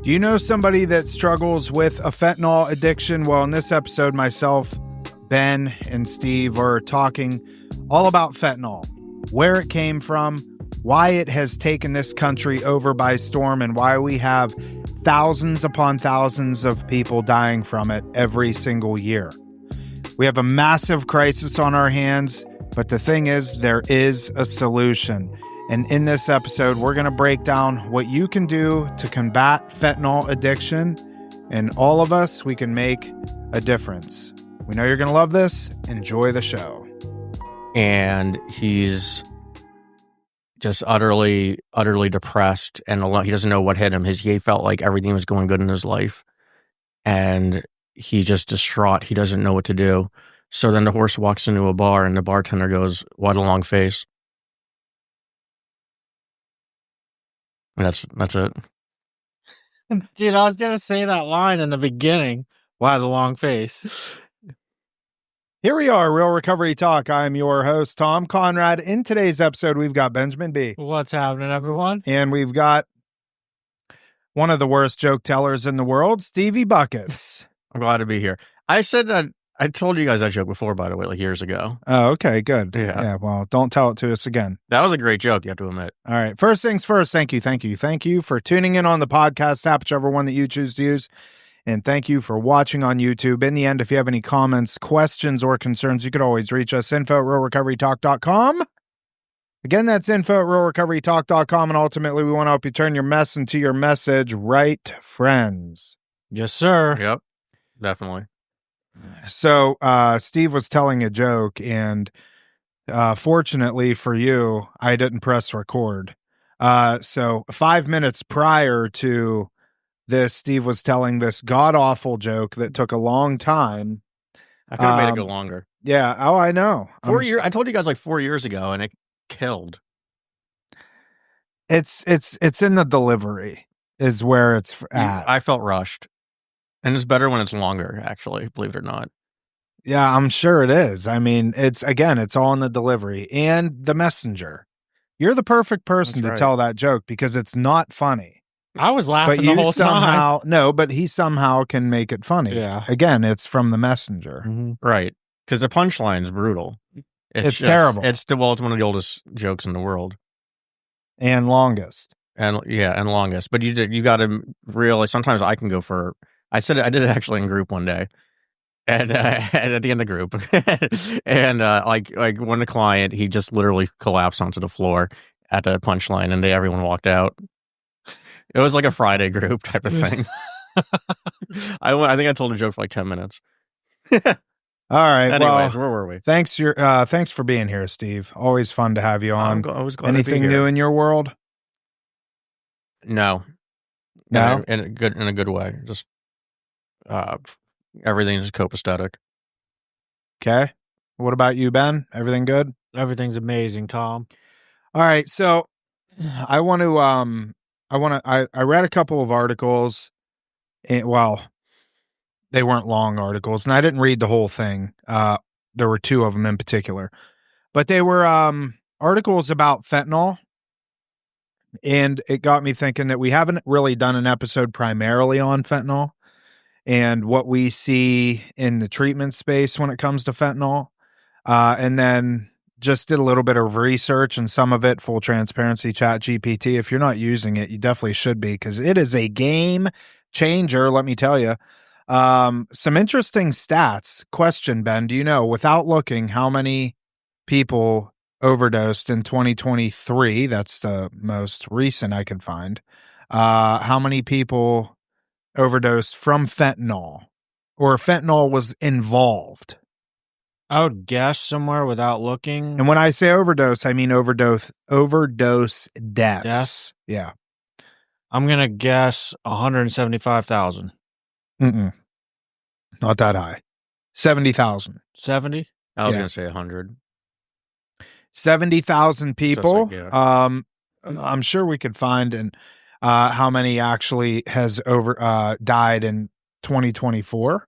Do you know somebody that struggles with a fentanyl addiction? Well, in this episode, myself, Ben, and Steve are talking all about fentanyl, where it came from, why it has taken this country over by storm, and why we have thousands upon thousands of people dying from it every single year. We have a massive crisis on our hands, but the thing is, there is a solution. And in this episode, we're going to break down what you can do to combat fentanyl addiction. And all of us, we can make a difference. We know you're going to love this. Enjoy the show. And he's just utterly depressed, and he doesn't know what hit him. He felt like everything was going good in his life, and he just distraught. He doesn't know what to do. So then the horse walks into a bar, and the bartender goes, "What a long face." And that's it. Dude, I was going to say that line in the beginning. Why the long face? Here we are, Real Recovery Talk. I'm your host, Tom Conrad. In today's episode, we've got Benjamin B. What's happening, everyone? And we've got one of the worst joke tellers in the world, Stevie Buckets. I'm glad to be here. I told you guys that joke before, by the way, like years ago. Oh, okay, good. Yeah. Well, don't tell it to us again. That was a great joke, you have to admit. All right. First things first, thank you for tuning in on the podcast app, whichever one that you choose to use. And thank you for watching on YouTube. In the end, if you have any comments, questions, or concerns, you could always reach us, info@realrecoverytalk.com. Again, that's info@realrecoverytalk.com. And ultimately, we want to help you turn your mess into your message, right, friends? Yes, sir. Yep, definitely. So Steve was telling a joke, and fortunately for you, I didn't press record. So 5 minutes prior to this, Steve was telling this god-awful joke that took a long time. I could have made it go longer. Yeah. Oh, I know. 4 years. I told you guys like 4 years ago, and it killed. It's in the delivery is where it's at. I felt rushed. And it's better when it's longer, actually, believe it or not. Yeah, I'm sure it is. I mean, it's all in the delivery and the messenger. You're the perfect person to tell that joke because it's not funny. I was laughing But the you whole somehow, time. no, but he somehow can make it funny. Yeah. Again, it's from the messenger. Mm-hmm. Right. Because the punchline is brutal. It's terrible. It's one of the oldest jokes in the world. And longest. And longest. But you got to realize sometimes I can go for... I did it actually in group one day, and at the end of the group, and like when the client, he just literally collapsed onto the floor at the punchline, and everyone walked out. It was like a Friday group type of thing. I think I told a joke for like 10 minutes. All right. Anyways, well, where were we? Thanks for being here, Steve. Always fun to have you on. I was glad Anything to be here. new in your world? No. No? In a good way. Just everything is copacetic. Okay. What about you, Ben? Everything good? Everything's amazing, Tom. All right. So I read a couple of articles. And, well, they weren't long articles, and I didn't read the whole thing. There were two of them in particular, but they were articles about fentanyl. And it got me thinking that we haven't really done an episode primarily on fentanyl and what we see in the treatment space when it comes to fentanyl. And then just did a little bit of research, and some of it, full transparency, ChatGPT. If you're not using it, you definitely should be, because it is a game changer, let me tell you. Some interesting stats. Question, Ben, do you know, without looking, how many people overdosed in 2023? That's the most recent I could find. How many people overdosed from fentanyl, or fentanyl was involved? I would guess somewhere without looking. And when I say overdose, I mean overdose deaths. Deaths? Yeah. I'm going to guess 175,000. Not that high. 70,000. 70? I was going to say 100. 70,000 people. So like, I'm sure we could find how many actually has died in 2024.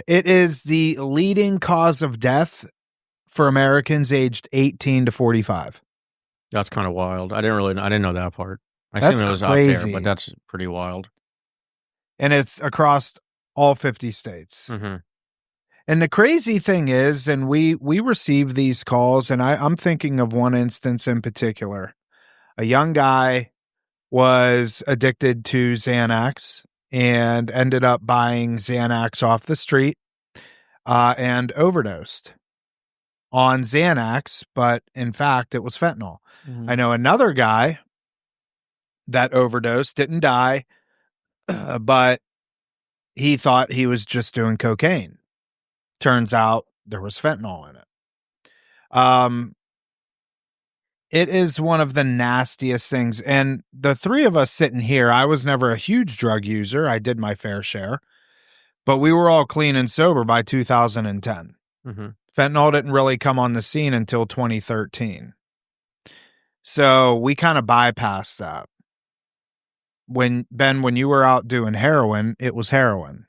It is the leading cause of death for Americans aged 18 to 45. That's kind of wild. I didn't know that part. I That's assume it was out crazy. there, but that's pretty wild. And it's across all 50 states. Mm-hmm. And the crazy thing is, and we receive these calls, and I'm thinking of one instance in particular. A young guy was addicted to Xanax and ended up buying Xanax off the street and overdosed on Xanax, but in fact, it was fentanyl. Mhm. I know another guy that overdosed, didn't die, but he thought he was just doing cocaine. Turns out there was fentanyl in it. It is one of the nastiest things. And the three of us sitting here, I was never a huge drug user. I did my fair share, but we were all clean and sober by 2010. Mm-hmm. Fentanyl didn't really come on the scene until 2013. So we kind of bypassed that. When you were out doing heroin, it was heroin.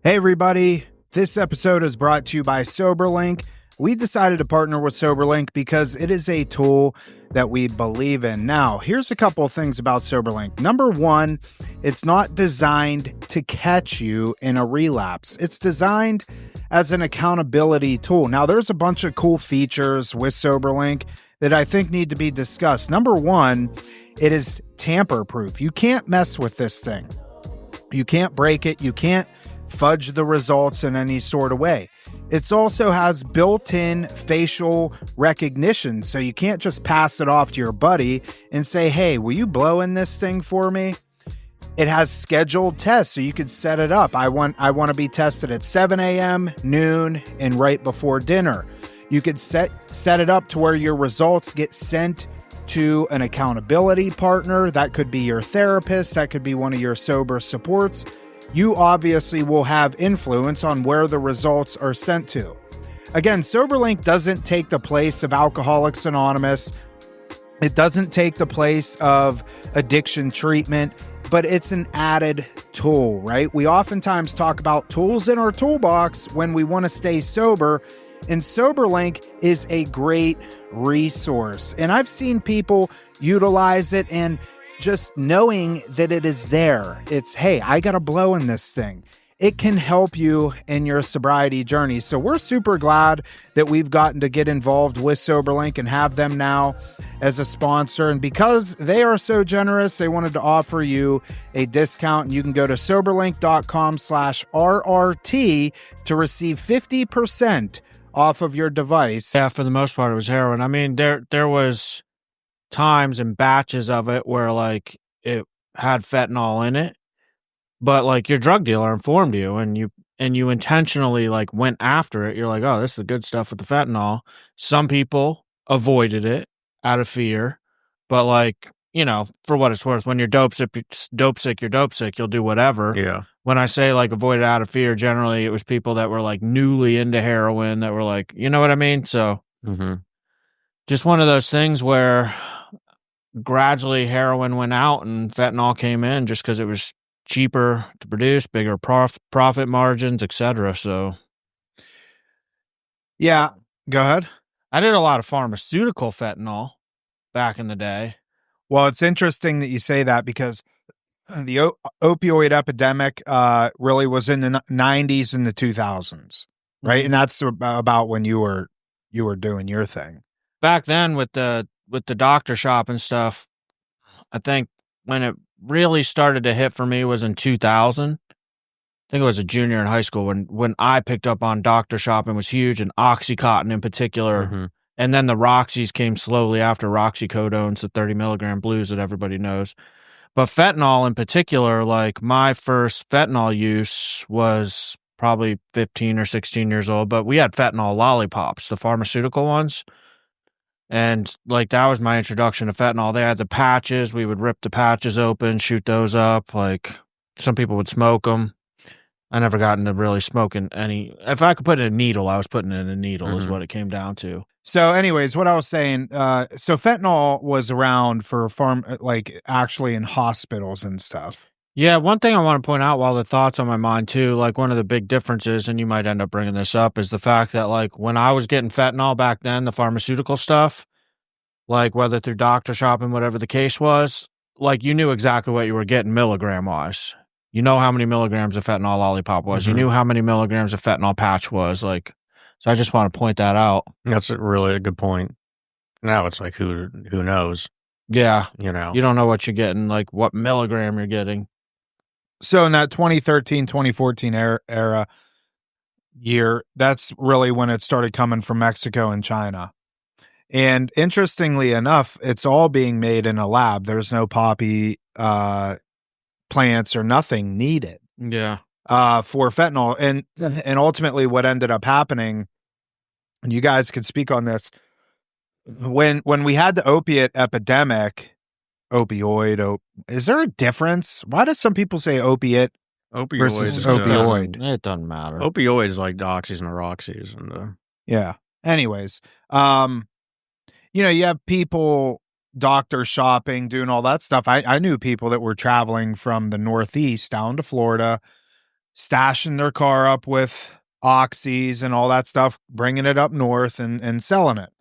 Hey, everybody. This episode is brought to you by SoberLink. We decided to partner with SoberLink because it is a tool that we believe in. Now, here's a couple of things about SoberLink. Number one, it's not designed to catch you in a relapse. It's designed as an accountability tool. Now, there's a bunch of cool features with SoberLink that I think need to be discussed. Number one, it is tamper-proof. You can't mess with this thing. You can't break it. You can't fudge the results in any sort of way. It also has built-in facial recognition, so you can't just pass it off to your buddy and say, hey, will you blow in this thing for me? It has scheduled tests, so you could set it up. I want to be tested at 7 a.m., noon, and right before dinner. You could set it up to where your results get sent to an accountability partner. That could be your therapist. That could be one of your sober supports. You obviously will have influence on where the results are sent to. Again, SoberLink doesn't take the place of Alcoholics Anonymous. It doesn't take the place of addiction treatment, but it's an added tool, right? We oftentimes talk about tools in our toolbox when we want to stay sober, and SoberLink is a great resource. And I've seen people utilize it, and just knowing that it is there, it's, hey, I got to blow in this thing. It can help you in your sobriety journey. So we're super glad that we've gotten to get involved with SoberLink and have them now as a sponsor. And because they are so generous, they wanted to offer you a discount. And you can go to soberlink.com/RRT to receive 50% off of your device. Yeah, for the most part, it was heroin. I mean, there was times and batches of it where like it had fentanyl in it, but like your drug dealer informed you and you intentionally like went after it. You're like, oh, this is the good stuff with the fentanyl. Some people avoided it out of fear, but like, you know, for what it's worth, when you're dope sick, you're dope sick, you'll do whatever. Yeah. When I say like avoid it out of fear, generally it was people that were like newly into heroin that were like, you know what I mean? So just one of those things where gradually heroin went out and fentanyl came in just because it was cheaper to produce, bigger profit margins, etc. So, Yeah, go ahead. I did a lot of pharmaceutical fentanyl back in the day. Well, it's interesting that you say that because the opioid epidemic really was in the 90s and the 2000s, right? Mm-hmm. And that's about when you were doing your thing. Back then with the doctor shop and stuff, I think when it really started to hit for me was in 2000. I think it was a junior in high school when I picked up on doctor shopping was huge, and Oxycontin in particular. And then the Roxys came slowly after, Roxycodones, the 30 milligram blues that everybody knows. But fentanyl in particular, like my first fentanyl use was probably 15 or 16 years old, but we had fentanyl lollipops, the pharmaceutical ones. And like that was my introduction to fentanyl. They had the patches. We would rip the patches open, shoot those up. Like some people would smoke them. I never got into really smoking any. If I could put it in a needle, I was putting it in a needle is what it came down to. So anyways, what I was saying, so fentanyl was around for like actually in hospitals and stuff. Yeah, one thing I want to point out while the thought's on my mind too, like one of the big differences, and you might end up bringing this up, is the fact that like when I was getting fentanyl back then, the pharmaceutical stuff, like whether through doctor shopping, whatever the case was, like you knew exactly what you were getting milligram wise. You know how many milligrams of fentanyl lollipop was. You knew how many milligrams of fentanyl patch was. Like, so I just want to point that out. That's really a good point. Now it's like who knows? Yeah, You know, you don't know what you're getting, like what milligram you're getting. So in that 2013, 2014 era year, that's really when it started coming from Mexico and China. And interestingly enough, it's all being made in a lab. There's no poppy plants or nothing needed Yeah. for fentanyl. And ultimately what ended up happening, and you guys could speak on this, when we had the opiate epidemic, is there a difference? Why do some people say opiate versus opioid? It doesn't matter. Opioids like doxys and roxys and Yeah. Anyways, you have people doctor shopping, doing all that stuff. I knew people that were traveling from the Northeast down to Florida, stashing their car up with oxys and all that stuff, bringing it up north and selling it.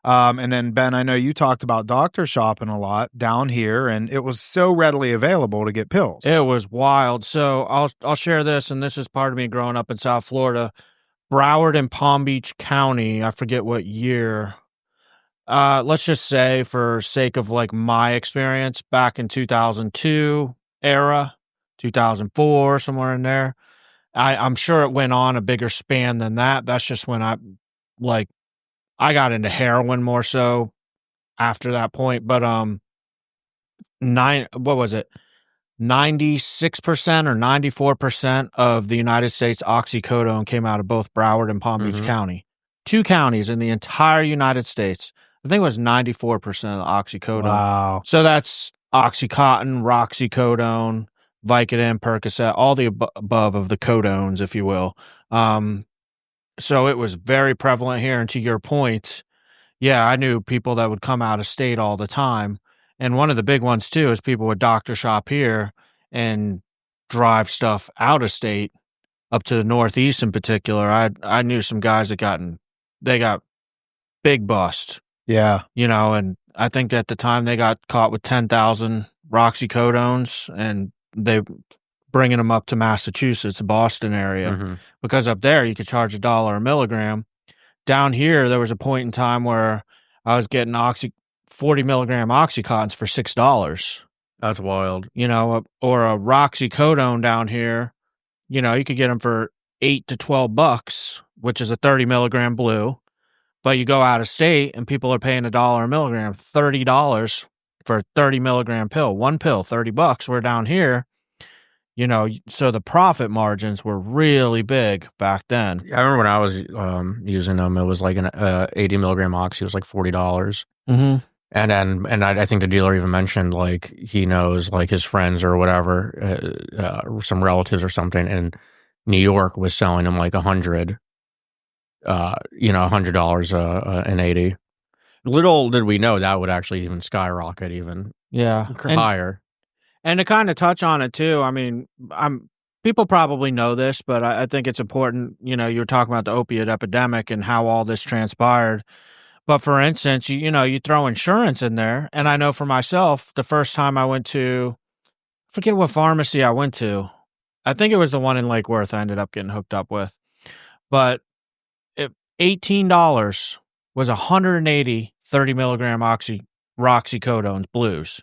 And then Ben, I know you talked about doctor shopping a lot down here, and it was so readily available to get pills. It was wild. So I'll share this, and this is part of me growing up in South Florida. Broward and Palm Beach County, I forget what year. Let's just say, for sake of like my experience, back in 2002 era, 2004, somewhere in there. I'm sure it went on a bigger span than that. That's just when I got into heroin more so after that point. But 96% or 94% of the United States oxycodone came out of both Broward and Palm Beach County. 2 counties in the entire United States. I think it was 94% of the oxycodone. Wow. So that's Oxycontin, Roxycodone, Vicodin, Percocet, all the above of the codones, if you will. So it was very prevalent here. And to your point, yeah, I knew people that would come out of state all the time. And one of the big ones, too, is people would doctor shop here and drive stuff out of state up to the Northeast in particular. I knew some guys that got big bust. Yeah. And I think at the time they got caught with 10,000 Roxycodones, and they bringing them up to Massachusetts, Boston area, because up there you could charge $1 a milligram. Down here, there was a point in time where I was getting 40 milligram Oxycontins for $6. that's wild. Or a Roxycodone down here, you could get them for $8 to $12, which is a 30 milligram blue. But you go out of state and people are paying $1 a milligram, $30 for a 30 milligram pill. One pill, $30. We're down here, so the profit margins were really big back then. I remember when I was using them, it was like an 80 milligram oxy was like $40. Mm-hmm. And I think the dealer even mentioned like he knows like his friends or whatever, some relatives or something in New York was selling him like $100. $100 an 80. Little did we know that would actually even skyrocket even higher. And to kind of touch on it too, I mean, people probably know this, but I think it's important. You were talking about the opiate epidemic and how all this transpired. But for instance, you throw insurance in there, and I know for myself, the first time I went to, I forget what pharmacy I went to. I think it was the one in Lake Worth I ended up getting hooked up with, but $18 was 180 30 milligram Roxycodones blues.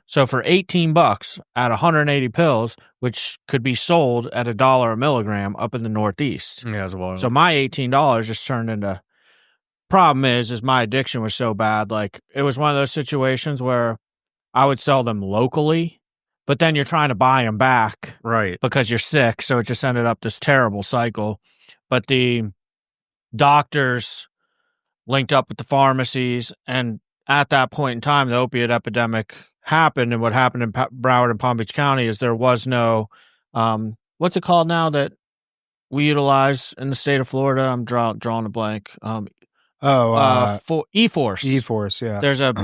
So for $18 at 180 pills, which could be sold at $1 a milligram up in the Northeast. Yeah, it's wild. So my $18 just turned into. Problem is my addiction was so bad. Like, it was one of those situations where I would sell them locally, but then you're trying to buy them back, right? Because you're sick. So it just ended up this terrible cycle. But the doctors linked up with the pharmacies, and at that point in time, the opiate epidemic happened. And what happened in Broward and Palm Beach County is there was no, what's it called now that we utilize in the state of Florida? I'm drawing a blank. For E-Force. E-Force, yeah. There's a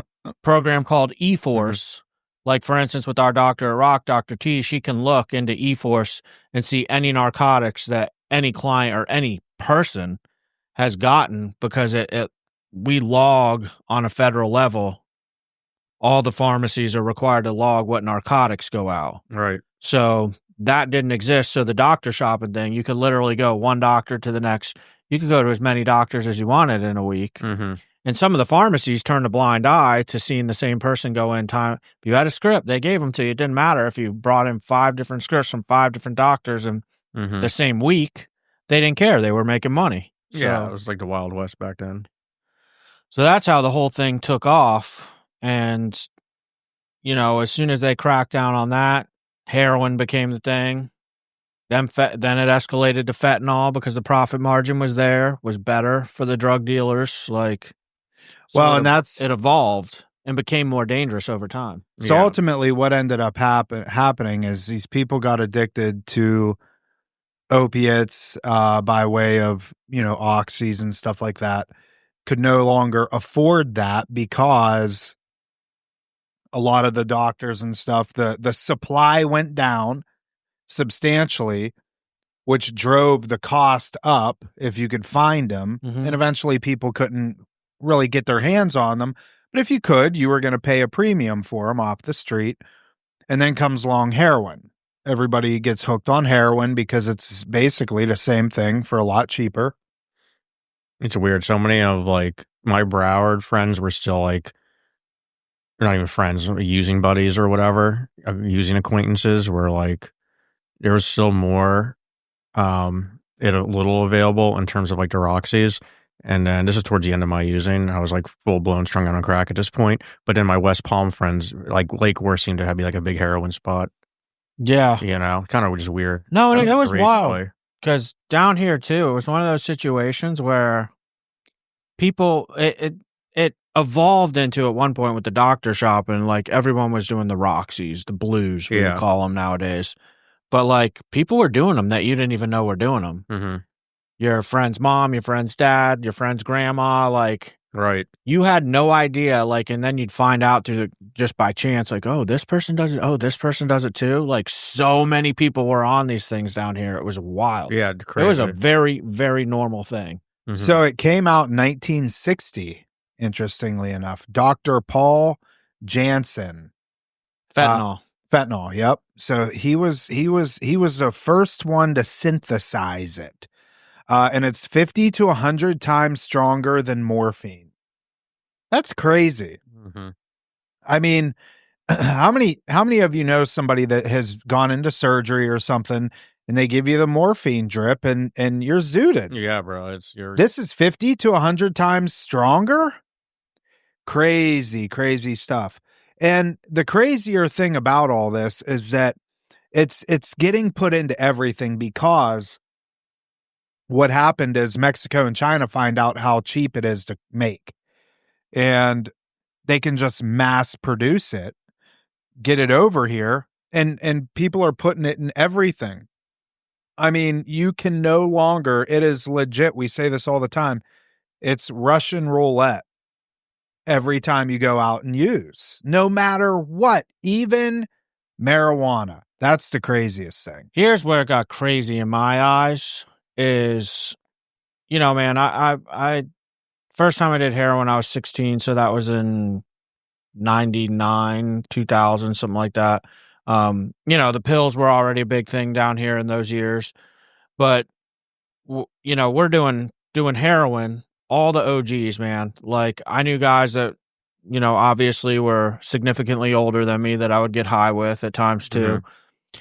program called E-Force. Like, for instance, with our doctor at Rock, Dr. T, she can look into E-Force and see any narcotics that any client or any person has gotten, because we log on a federal level all the pharmacies are required to log what narcotics go out. Right. So that didn't exist. So the doctor shopping thing, you could literally go one doctor to the next. You could go to as many doctors as you wanted in a week. Mm-hmm. And some of the pharmacies turned a blind eye to seeing the same person go in time. If you had a script, they gave them to you. It didn't matter if you brought in 5 different scripts from 5 different doctors in the same week. They didn't care. They were making money. Yeah, it was like the Wild West back then. So that's how the whole thing took off. And, you know, as soon as they cracked down on that, heroin became the thing. Then it escalated to fentanyl because the profit margin was better for the drug dealers. Like, so it evolved and became more dangerous over time. So ultimately, what ended up happening is these people got addicted to opiates by way of, you know, oxys and stuff like that, could no longer afford that because a lot of the doctors and stuff, the supply went down substantially, which drove the cost up if you could find them. And eventually people couldn't really get their hands on them. But if you could, you were going to pay a premium for them off the street. And then comes along heroin. Everybody gets hooked on heroin because it's basically the same thing for a lot cheaper. It's weird. So many of like my Broward friends were still like, they're not even friends, using buddies or whatever, using acquaintances were like, there was still more it a little available in terms of like the Roxys. And then this is towards the end of my using. I was like full blown strung out on crack at this point. But then my West Palm friends, like Lake Worth, seemed to have like a big heroin spot. Yeah. You know, kind of just weird. No, it was wild. Because down here too, it was one of those situations where people, it evolved into at one point with the doctor shopping, like everyone was doing the Roxys, the blues, we call them nowadays. But like people were doing them that you didn't even know were doing them. Mm-hmm. Your friend's mom, your friend's dad, your friend's grandma, like you had no idea. Like, and then you'd find out through just by chance, like, oh, this person does it. Oh, this person does it too. Like, so many people were on these things down here. It was wild. Yeah, crazy. It was a very, very normal thing. Mm-hmm. So it came out in 1960. Interestingly enough, Dr. Paul Jansen. Fentanyl. Yep. So he was the first one to synthesize it. And it's 50 to 100 times stronger than morphine. That's crazy. Mm-hmm. I mean, how many of you know somebody that has gone into surgery or something and they give you the morphine drip and you're zooted? Yeah, bro. This is 50 to 100 times stronger? Crazy, crazy stuff. And the crazier thing about all this is that it's getting put into everything because what happened is Mexico and China find out how cheap it is to make. And they can just mass produce it, get it over here, and people are putting it in everything. I mean, you can no longer, it is legit. We say this all the time. It's Russian roulette every time you go out and use, no matter what, even marijuana. That's the craziest thing. Here's where it got crazy in my eyes is, you know, man, I first time I did heroin, I was 16. So that was in 99, 2000, something like that. You know, the pills were already a big thing down here in those years, but you know, we're doing heroin, all the OGs, man. Like I knew guys that, you know, obviously were significantly older than me that I would get high with at times too. Mm-hmm.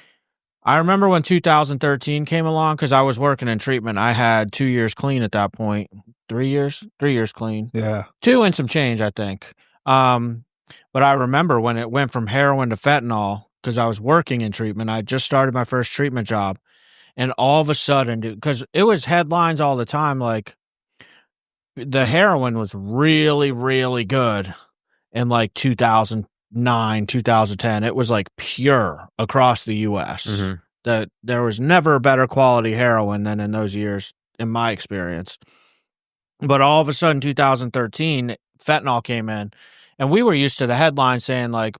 I remember when 2013 came along because I was working in treatment. I had 2 years clean at that point. 3 years? 3 years clean. Yeah. 2 and some change, I think. But I remember when it went from heroin to fentanyl because I was working in treatment. I just started my first treatment job. And all of a sudden, because it was headlines all the time, like the heroin was really, really good in like 2009, 2010. It was like pure across the U.S. Mm-hmm. That there was never better quality heroin than in those years, in my experience. But all of a sudden, 2013, fentanyl came in, and we were used to the headline saying like,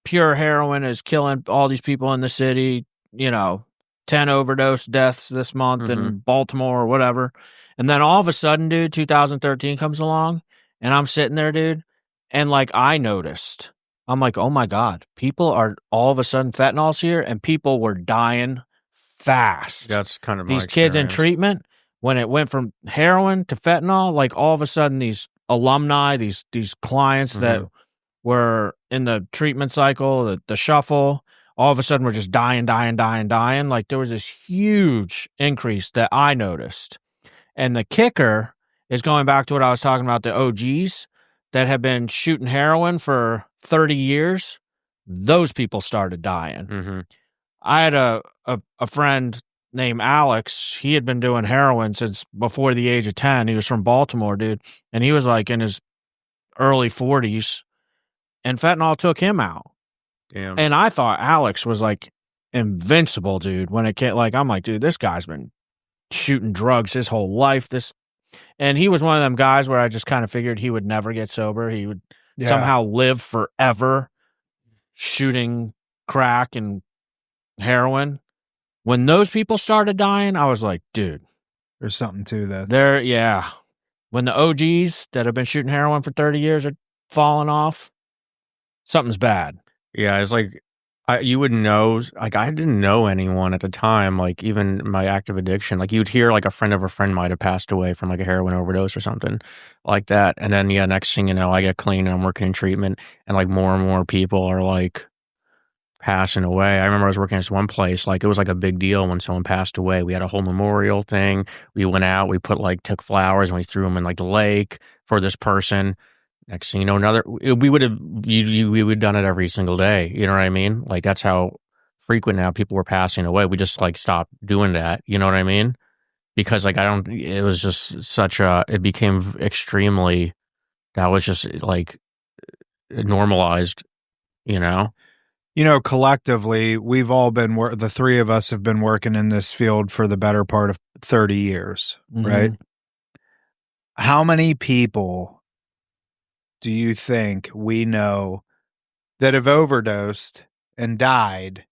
pure heroin is killing all these people in the city, you know, 10 overdose deaths this month mm-hmm. in Baltimore or whatever. And then all of a sudden, dude, 2013 comes along, and I'm sitting there, dude, And like I noticed, I'm like, oh my God, people are all of a sudden fentanyl's here and people were dying fast. That's kind of my These kids in experience. treatment, when it went from heroin to fentanyl, like all of a sudden these alumni, these clients that were in the treatment cycle, the shuffle, all of a sudden were just dying. Like there was this huge increase that I noticed. And the kicker is going back to what I was talking about, the OGs that have been shooting heroin for 30 years. Those people started dying. Mm-hmm. I had a friend named Alex. He had been doing heroin since before the age of 10. He was from Baltimore, dude. And he was like in his early 40s. And fentanyl took him out. Damn. And I thought Alex was like invincible, dude. When it came, like, I'm like, dude, this guy's been shooting drugs his whole life. And he was one of them guys where I just kind of figured he would never get sober. He would somehow live forever shooting crack and heroin. When those people started dying, I was like, dude, There's something to that. yeah. When the OGs that have been shooting heroin for 30 years are falling off, something's bad. Yeah, it's like you would know. Like I didn't know anyone at the time. Like even my active addiction. Like you'd hear like a friend of a friend might have passed away from like a heroin overdose or something like that. And then next thing you know, I get clean and I'm working in treatment, and like more and more people are like passing away. I remember I was working at this one place, like it was like a big deal when someone passed away. We had a whole memorial thing. We went out, we took flowers and we threw them in like the lake for this person. Next thing you know, we would have done it every single day. You know what I mean? Like that's how frequent now people were passing away. We just like stopped doing that. You know what I mean? Because like it was just it became extremely, that was just like normalized, you know? You know, collectively, we've all been the three of us have been working in this field for the better part of 30 years, right? How many people do you think we know that have overdosed and died?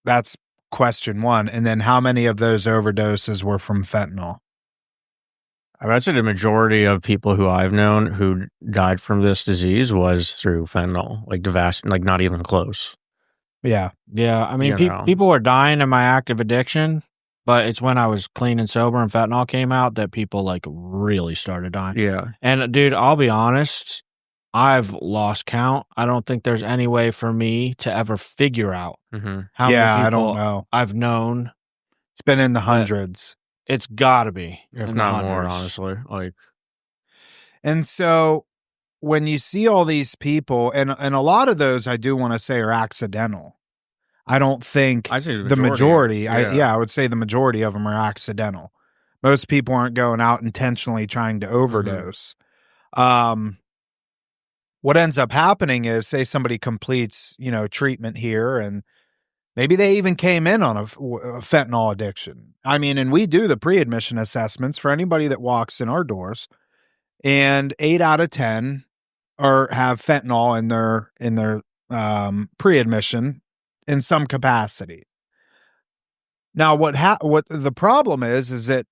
That's question one. And then how many of those overdoses were from fentanyl? I'd say the majority of people who I've known who died from this disease was through fentanyl, like like not even close. Yeah. Yeah. I mean, people were dying in my active addiction, but it's when I was clean and sober and fentanyl came out that people like really started dying. Yeah. And dude, I'll be honest, I've lost count. I don't think there's any way for me to ever figure out how many people I don't know. I've known. It's been in the hundreds. It's gotta be, if not more, honestly. Like, and so when you see all these people, and a lot of those I do want to say are accidental. I don't think I say the majority. I would say the majority of them are accidental. Most people aren't going out intentionally trying to overdose. What ends up happening is, say somebody completes, treatment here, and maybe they even came in on a fentanyl addiction. I mean, and we do the pre-admission assessments for anybody that walks in our doors, and 8 out of 10 have fentanyl in their pre-admission in some capacity. Now, what the problem is that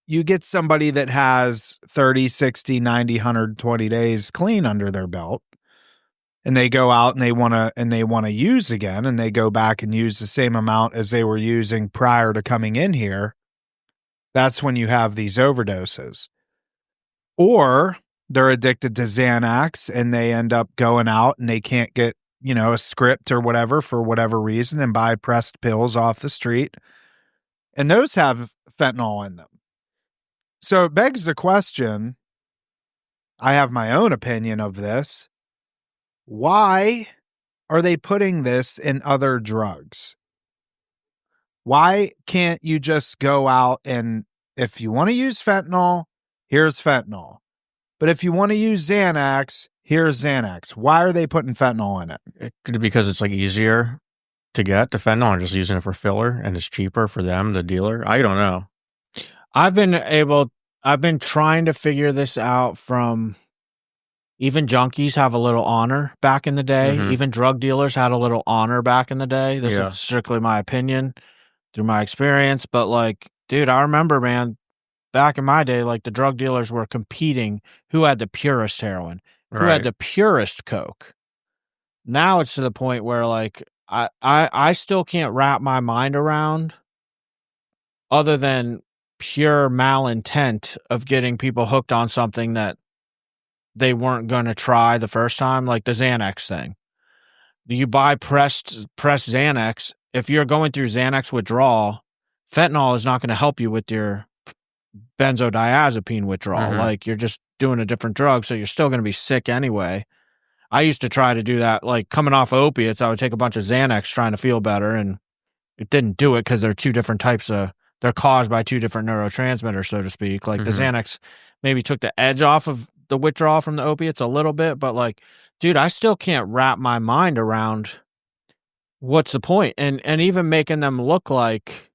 you get somebody that has 30, 60, 90, 120 days clean under their belt, and they go out and they want to use again, and they go back and use the same amount as they were using prior to coming in here. That's when you have these overdoses. Or they're addicted to Xanax and they end up going out and they can't get, a script or whatever for whatever reason, and buy pressed pills off the street. And those have fentanyl in them. So it begs the question, I have my own opinion of this. Why are they putting this in other drugs? Why can't you just go out and, if you want to use fentanyl, here's fentanyl. But if you want to use Xanax, here's Xanax. Why are they putting fentanyl in it? It could be because it's like easier to get the fentanyl and just using it for filler, and it's cheaper for them, the dealer. I don't know. I've been trying to figure this out from, even junkies have a little honor back in the day. Even drug dealers had a little honor back in the day. This is strictly my opinion through my experience. But like, dude, I remember, man, back in my day, like the drug dealers were competing who had the purest heroin, who had Right. the purest coke. Now it's to the point where like I still can't wrap my mind around, other than pure malintent of getting people hooked on something that they weren't going to try the first time, like the Xanax thing. You buy pressed Xanax. If you're going through Xanax withdrawal, fentanyl is not going to help you with your benzodiazepine withdrawal. Mhm. Like, you're just doing a different drug, so you're still going to be sick anyway. I used to try to do that, like coming off opiates. I would take a bunch of Xanax trying to feel better, and it didn't do it because they're two different types of. They're caused by two different neurotransmitters, so to speak. Like the Xanax maybe took the edge off of the withdrawal from the opiates a little bit, but like, dude, I still can't wrap my mind around what's the point, and even making them look like,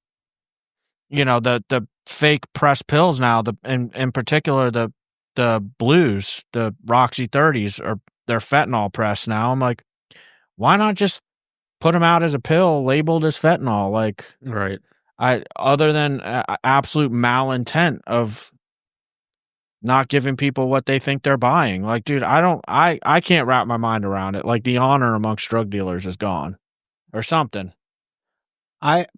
the fake press pills now. In particular the blues, the Roxy 30s, or they're fentanyl press now. I'm like, why not just put them out as a pill labeled as fentanyl? Like, Right. other than absolute malintent of not giving people what they think they're buying. Like, dude, I can't wrap my mind around it. Like, the honor amongst drug dealers is gone or something.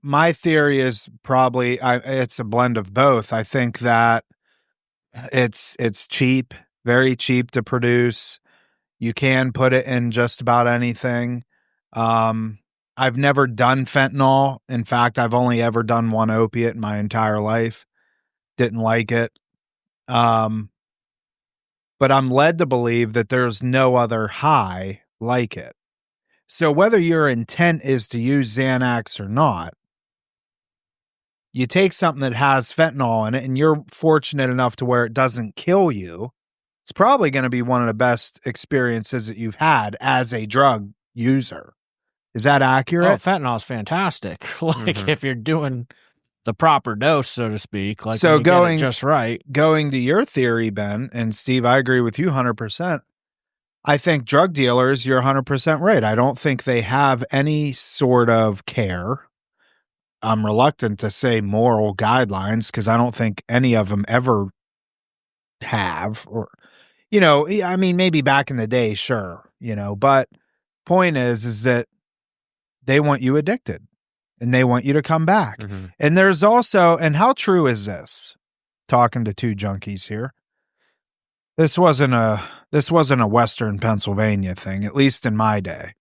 My theory is probably it's a blend of both. I think that it's cheap, very cheap to produce. You can put it in just about anything. I've never done fentanyl. In fact, I've only ever done one opiate in my entire life. Didn't like it. But I'm led to believe that there's no other high like it. So whether your intent is to use Xanax or not, you take something that has fentanyl in it and you're fortunate enough to where it doesn't kill you, it's probably going to be one of the best experiences that you've had as a drug user. Is that Oh, accurate? fentanyl is fantastic. Like, if you're doing the proper dose, so to speak, like, So when you get it just right. Going to your theory, Ben, and Steve, I agree with you 100%. I think drug dealers, you're 100% right. I don't think they have any sort of care. I'm reluctant to say moral guidelines because I don't think any of them ever have, or, I mean, maybe back in the day, sure, but point is that they want you addicted and they want you to come back. And there's also, and how true is this? Talking to two junkies here. This wasn't a Western Pennsylvania thing, at least in my day.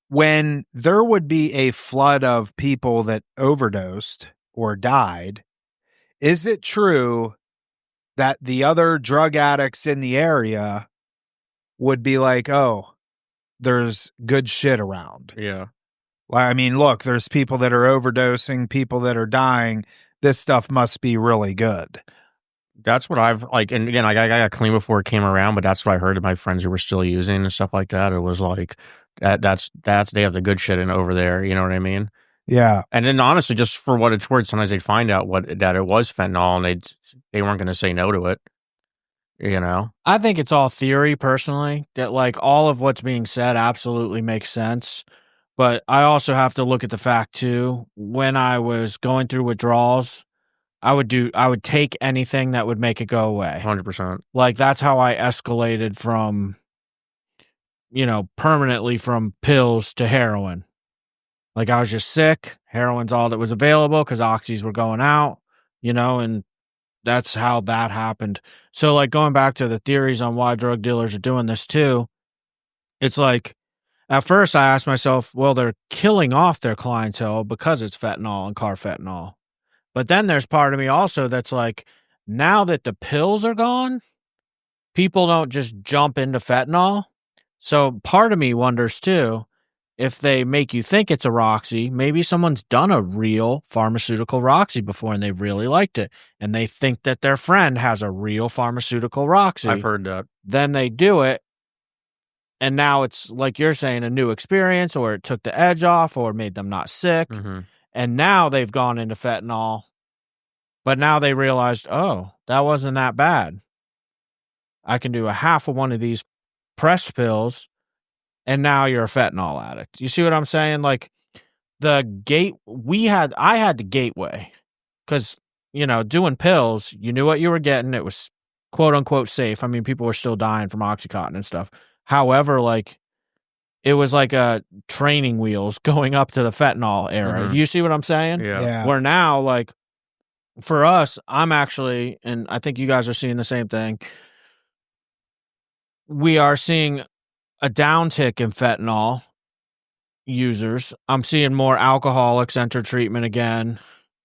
When there would be a flood of people that overdosed or died, is it true that the other drug addicts in the area would be like, oh, there's good shit around? Yeah. I mean, look, there's people that are overdosing, people that are dying. This stuff must be really good. That's what I've like, and again, I got clean before it came around, but that's what I heard of my friends who were still using and stuff like that. It was like that's they have the good shit in over there. You know what I mean? Yeah. And then honestly, just for what it's worth, sometimes they'd find out that it was fentanyl, and they weren't going to say no to it. I think it's all theory, personally, that like all of what's being said absolutely makes sense. But I also have to look at the fact too, when I was going through withdrawals, I would take anything that would make it go away. 100%. Like, that's how I escalated from, permanently from pills to heroin. Like, I was just sick. Heroin's all that was available because oxys were going out, and that's how that happened. So, like, going back to the theories on why drug dealers are doing this too, it's like, at first I asked myself, well, they're killing off their clientele because it's fentanyl and carfentanil. But then there's part of me also that's like, now that the pills are gone, people don't just jump into fentanyl. So part of me wonders too, if they make you think it's a Roxy, maybe someone's done a real pharmaceutical Roxy before and they really liked it. And they think that their friend has a real pharmaceutical Roxy. I've heard that. Then they do it. And now it's, like you're saying, a new experience, or it took the edge off, or made them not sick. And now they've gone into fentanyl, but now they realized, oh, that wasn't that bad. I can do a half of one of these pressed pills, and now you're a fentanyl addict. You see what I'm saying? Like, I had the gateway. because, doing pills, you knew what you were getting. It was quote unquote safe. I mean, people were still dying from Oxycontin and stuff. However, like, it was like training wheels going up to the fentanyl era. You see what I'm saying? Yeah. Where now, like, for us, I'm actually, and I think you guys are seeing the same thing, we are seeing a downtick in fentanyl users. I'm seeing more alcoholics enter treatment again,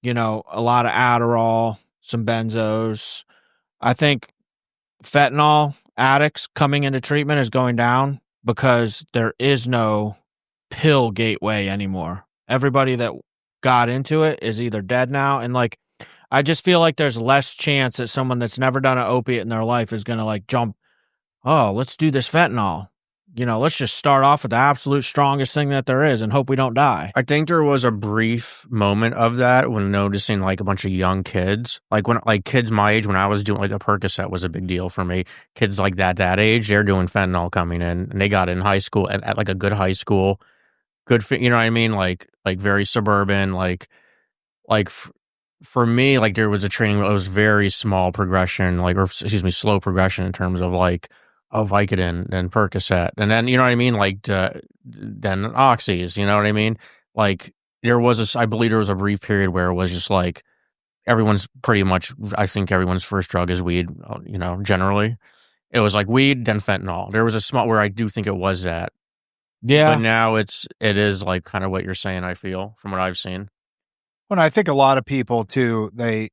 a lot of Adderall, some benzos. I think fentanyl addicts coming into treatment is going down because there is no pill gateway anymore. Everybody that got into it is either dead now, and like, I just feel like there's less chance that someone that's never done an opiate in their life is going to like jump, oh, let's do this fentanyl. Let's just start off with the absolute strongest thing that there is and hope we don't die. I think there was a brief moment of that when noticing like a bunch of young kids, like kids my age, when I was doing like a Percocet was a big deal for me. Kids like that age, they're doing fentanyl coming in, and they got in high school at like a good high school, good, you know what I mean? Like very suburban, for me, like there was a training, it was very small progression, slow progression in terms of like, Vicodin and Percocet, and then, you know what I mean, like then oxys, you know what I mean, like I believe there was a brief period where it was just like everyone's pretty much, I think everyone's first drug is weed, generally it was like weed then fentanyl. There was a small where I do think it was that, Yeah, but now it is like kind of what you're saying. I feel from what I've seen. Well, I think a lot of people too, and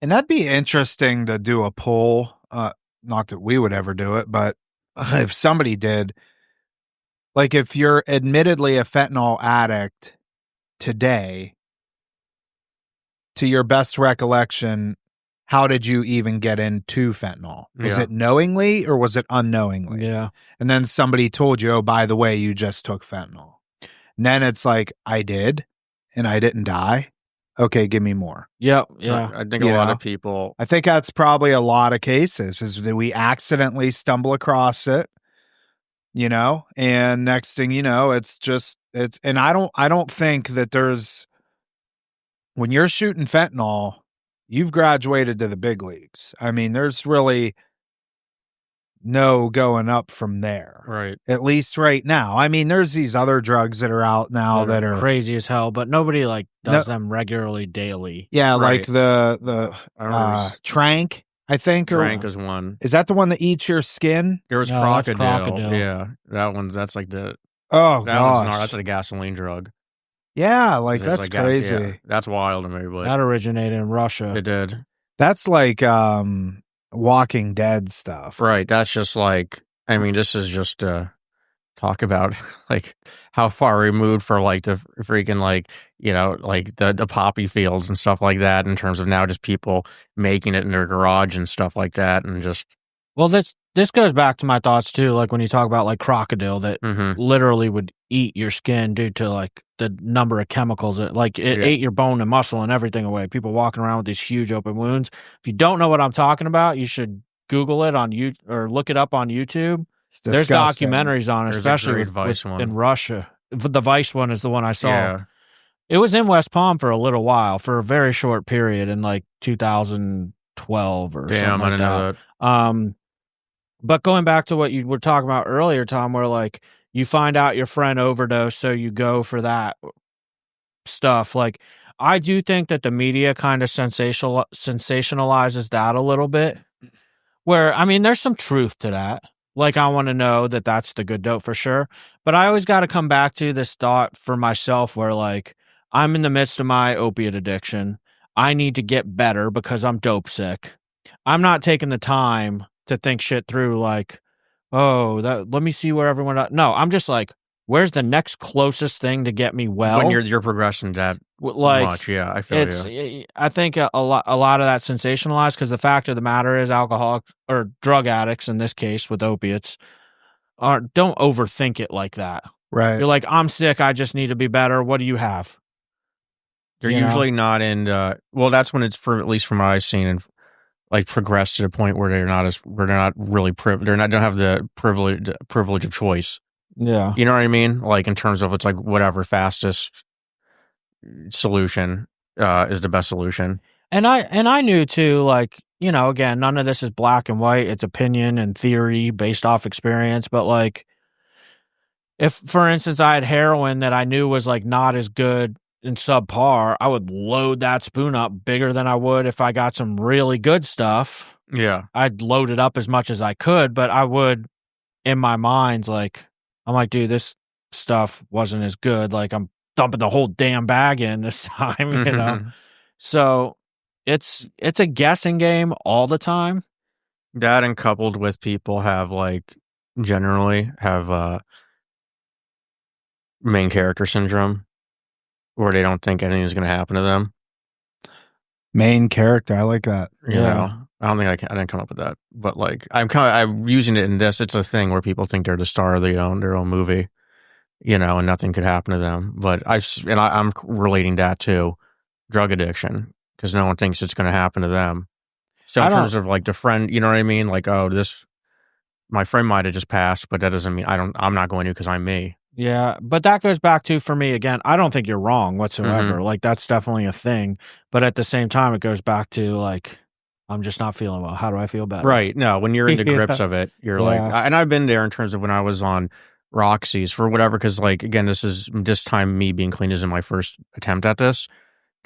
that'd be interesting to do a poll. Not that we would ever do it, but if somebody did, like if you're admittedly a fentanyl addict today, to your best recollection, how did you even get into fentanyl? Was it knowingly or was it unknowingly? Yeah. And then somebody told you, oh, by the way, you just took fentanyl. And then it's like, I did, and I didn't die. Okay, give me more. Yep. Yeah. I think a lot of people. I think that's probably a lot of cases is that we accidentally stumble across it, and next thing you know, and I don't think that when you're shooting fentanyl, you've graduated to the big leagues. I mean, there's really no going up from there. Right. At least right now. I mean, there's these other drugs that are out now that are crazy as hell, but nobody like does them regularly daily. Yeah, right. like the Trank, I think. Trank is one. Is that the one that eats your skin? There was crocodile. Yeah, that's like the. Oh, gosh. That's a gasoline drug. Yeah, like that's crazy. Yeah, that's wild to me. But that originated in Russia. It did. That's like Walking Dead stuff. Right. That's just like, I mean, this is just talk about like how far removed for like the freaking like, like the poppy fields and stuff like that in terms of now just people making it in their garage and stuff like that. And just. Well, this goes back to my thoughts too. Like when you talk about like crocodile that literally would eat your skin due to like the number of chemicals. It ate your bone and muscle and everything away. People walking around with these huge open wounds. If you don't know what I'm talking about, you should Google it on YouTube or look it up on YouTube. There's documentaries on it, especially in Russia. The Vice one is the one I saw. Yeah. It was in West Palm for a little while, for a very short period in like 2012 or something like that. But going back to what you were talking about earlier, Tom, where like you find out your friend overdosed, so you go for that stuff. Like, I do think that the media kind of sensationalizes that a little bit. Where, I mean, there's some truth to that. Like, I want to know that that's the good dope for sure. But I always got to come back to this thought for myself where, like, I'm in the midst of my opiate addiction. I need to get better because I'm dope sick. I'm not taking the time to think shit through like, let me see where everyone. No, I'm just like, where's the next closest thing to get me well? When you're progressing that much, yeah, I feel you. I think a lot of that sensationalized because the fact of the matter is, alcoholic or drug addicts in this case with opiates don't overthink it like that. Right? You're like, I'm sick. I just need to be better. What do you have? They're usually not in. Well, that's when it's at least from what I've seen and. Like progress to the point where they're not really don't have the privilege of choice. Yeah, you know what I mean. Like in terms of it's like whatever fastest solution. is the best solution. And I knew too, like, you know, again, none of this is black and white. It's opinion and theory based off experience. But like, if for instance I had heroin that I knew was like not as good and subpar, I would load that spoon up bigger than I would if I got some really good stuff. Yeah. I'd load it up as much as I could, but I would, in my mind's like, I'm like, dude, this stuff wasn't as good. Like, I'm dumping the whole damn bag in this time, you know? So it's a guessing game all the time. That and coupled with people have like generally have main character syndrome where they don't think anything's going to happen to them. Main character, I like that. You know, I don't think I didn't come up with that, but like I'm using it in this. It's a thing where people think they're the star of their own movie, you know, and nothing could happen to them. But I'm relating that to drug addiction because no one thinks it's going to happen to them. So in terms of like the friend, you know what I mean? Like, oh, my friend might have just passed, but that doesn't mean I'm not going to because I'm me. Yeah, but that goes back to, for me, again, I don't think you're wrong whatsoever. Like, that's definitely a thing. But at the same time, it goes back to, like, I'm just not feeling well. How do I feel better? Right. No, when you're in the grips of it, you're like, and I've been there in terms of when I was on Roxy's for whatever, because like, again, this time me being clean isn't my first attempt at this.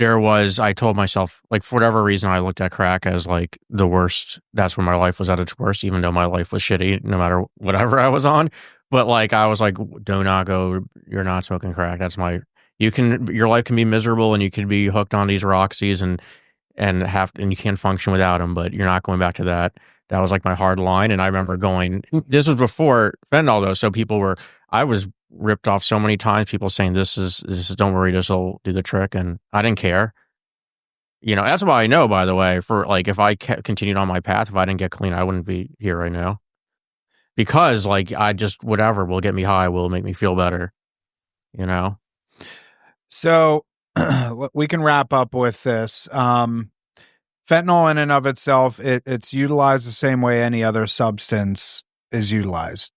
I told myself, like, for whatever reason, I looked at crack as like the worst. That's when my life was at its worst, even though my life was shitty, no matter whatever I was on. But like, I was like, do not go, you're not smoking crack. Your life can be miserable and you could be hooked on these Roxys and you can't function without them, but you're not going back to that. That was like my hard line. And I remember this was before fentanyl though. So I was ripped off so many times, people saying this is don't worry, this will do the trick. And I didn't care. You know, that's why I know, by the way, for like, if I continued on my path, if I didn't get clean, I wouldn't be here right now. Because like, whatever will get me high will make me feel better, you know? So we can wrap up with this. Fentanyl in and of itself, it's utilized the same way any other substance is utilized.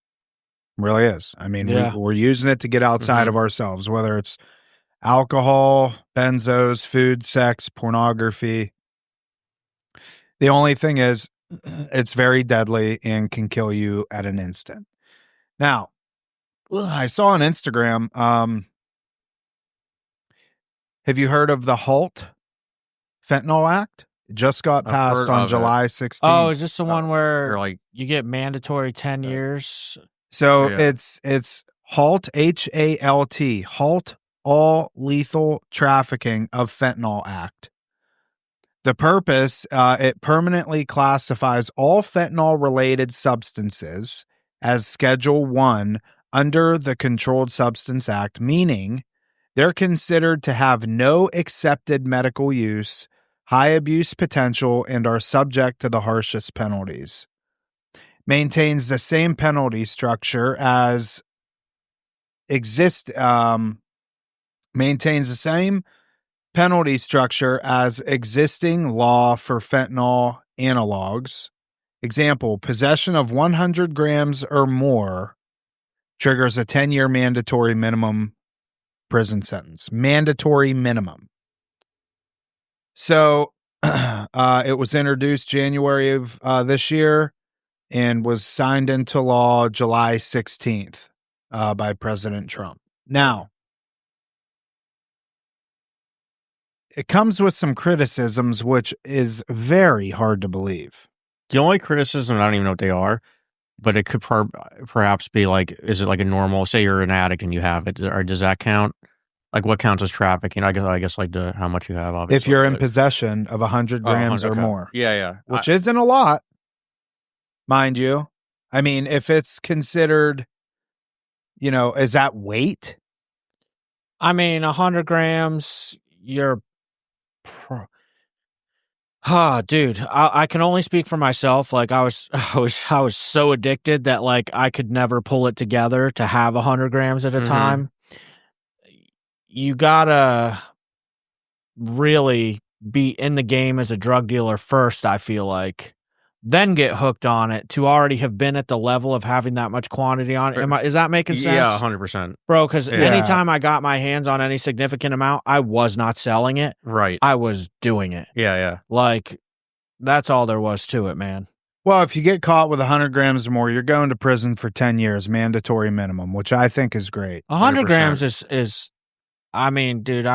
It really is. I mean, we're using it to get outside of ourselves, whether it's alcohol, benzos, food, sex, pornography. The only thing is, it's very deadly and can kill you at an instant. Now, I saw on Instagram, have you heard of the HALT Fentanyl Act? It just got passed on July 16th. Oh, is this the one where like you get mandatory 10 years? So it's HALT, HALT, HALT All Lethal Trafficking of Fentanyl Act. The purpose, it permanently classifies all fentanyl-related substances as Schedule 1 under the Controlled Substance Act, meaning they're considered to have no accepted medical use, high abuse potential, and are subject to the harshest penalties. Maintains the same penalty structure as existing law for fentanyl analogs. Example, possession of 100 grams or more triggers a 10-year mandatory minimum prison sentence. Mandatory minimum. So it was introduced January of this year and was signed into law July 16th by President Trump. Now, it comes with some criticisms, which is very hard to believe. The only criticism, I don't even know what they are, but it could perhaps be like, is it like a normal, say you're an addict and you have it, or does that count? Like, what counts as trafficking? I guess like how much you have, obviously. If you're in possession of 100 grams or more. Yeah. Which isn't a lot, mind you. I mean, if it's considered, is that weight? I mean, 100 grams, you're... dude, I can only speak for myself. Like, I was so addicted that like I could never pull it together to have 100 grams at a time. You gotta really be in the game as a drug dealer first, I feel like, then get hooked on it to already have been at the level of having that much quantity on it. Is that making sense? Yeah, 100%. Bro, because Yeah. anytime I got my hands on any significant amount, I was not selling it. Right. I was doing it. Yeah. Like, that's all there was to it, man. Well, if you get caught with 100 grams or more, you're going to prison for 10 years, mandatory minimum, which I think is great. 100 100%. grams is, I mean, dude,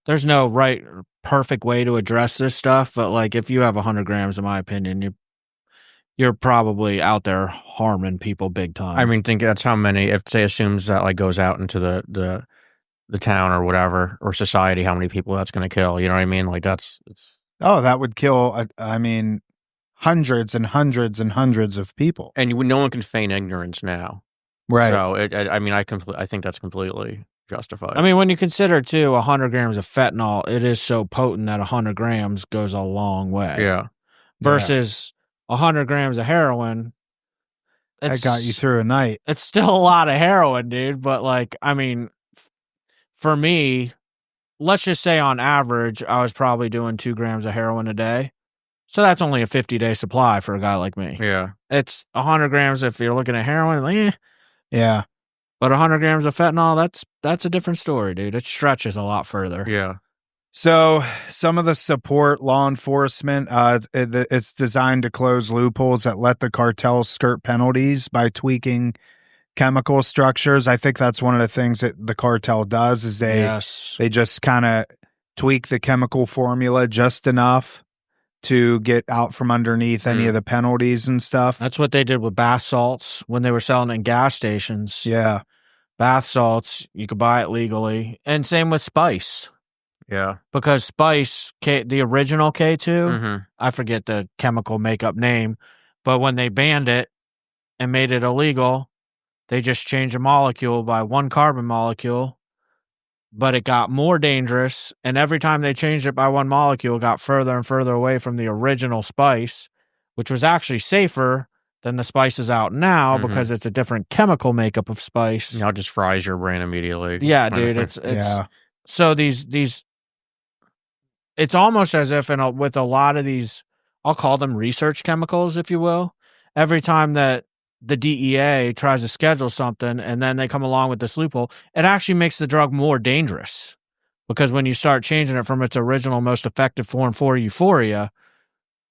there's no right perfect way to address this stuff, but like if you have 100 grams, in my opinion, you're probably out there harming people big time. I mean, think that's how many. If say assumes that like goes out into the town or whatever or society, how many people that's going to kill? You know what I mean? Like that would kill. I mean, hundreds and hundreds and hundreds of people. and no one can feign ignorance now. Right. So I mean, I think that's completely justified. I mean, when you consider too 100 grams of fentanyl, it is so potent that 100 grams goes a long way. Yeah. Versus 100 grams of heroin. That got you through a night. It's still a lot of heroin, dude. But like, I mean, for me, let's just say on average, I was probably doing 2 grams of heroin a day. So that's only a 50-day supply for a guy like me. Yeah. It's 100 grams if you're looking at heroin. Like, Yeah. But 100 grams of fentanyl, that's a different story, dude. It stretches a lot further. Yeah. So some of the support law enforcement, it's designed to close loopholes that let the cartels skirt penalties by tweaking chemical structures. I think that's one of the things that the cartel does is they just kind of tweak the chemical formula just enough to get out from underneath any of the penalties and stuff. That's what they did with bath salts when they were selling it in gas stations. Yeah. Bath salts, you could buy it legally. And same with spice. Yeah. Because spice, the original K2, I forget the chemical makeup name, but when they banned it and made it illegal, they just changed a molecule by 1 carbon molecule, but it got more dangerous. And every time they changed it by 1 molecule, it got further and further away from the original spice, which was actually safer than the spices out now because it's a different chemical makeup of spice. It just fries your brain immediately. Yeah, dude. It's so these. It's almost as if with a lot of these, I'll call them research chemicals, if you will. Every time that the DEA tries to schedule something and then they come along with this loophole, it actually makes the drug more dangerous. Because when you start changing it from its original most effective form for euphoria,